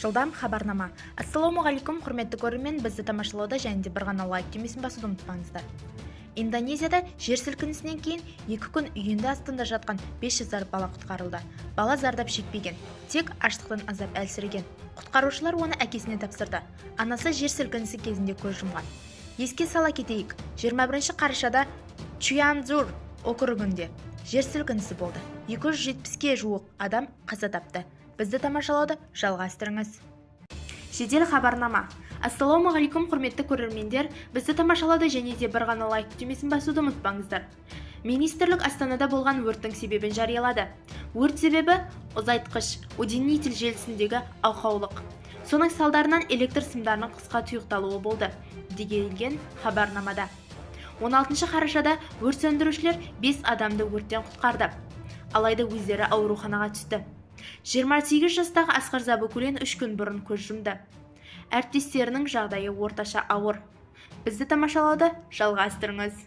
Жылдам хабарнама. Ассалаумағалейкум, құрметті көрермен, бізді тамашалауда және де бір ғана лайк түймесін басуды ұмытпаңыздар. Индонезияда жер сілкінісінен кейін 2 күн үйінде астында жатқан 500 бала құтқарылды. Бала зардап шекпеген, тек аштықтан азап әлсіреген. Құтқарушылар оны әкесіне тапсырды. Анасы жер сілкінісі кезінде көз жұмған. Еске сала кетейік, 21 қарашада Чуянзур округінде жер сілкінісі болды. 270-ге жуық адам қаза тапты. Бізді тамашалауды жалғастырыңыз. Жедел хабарнама. Ассалаумағалейкум, құрметті көрермендер, бізді тамашалауды және де бір ғана лайк түймесін басуды ұмытпаңыздар. Министрлік Астанада болған өрттің себебін жариялады. Өрт себебі ұзайтқыш удлинитель желісіндегі ақаулық. Соның салдарынан электр сымдарының қысқа тұйықталуы болды, делінген хабарнамада. 16 қарашада өрт сөндірушілер 5 адамды өрттен құтқарды. Алайда өздері ауруханаға түсті. 28 жастағы Асқар Забыкулин 3 күн бұрын көз жұмды. Әріптестерінің жағдайы орташа ауыр. Бізді тамашалауды жалғастырыңыз.